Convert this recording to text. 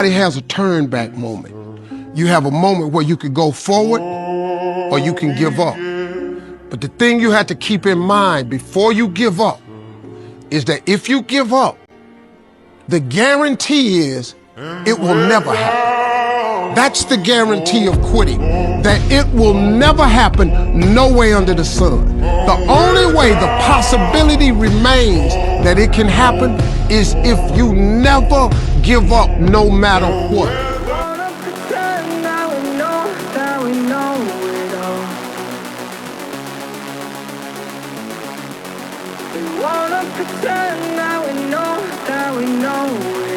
Everybody has a turn back moment. You have a moment where you could go forward or you can give up. But the thing you have to keep in mind before you give up is that if you give up, the guarantee is it will never happen. That's the guarantee of quitting, that it will never happen no way under the sun. The only way the possibility remains that it can happen is if you never give up no matter what. We wanna pretend that we know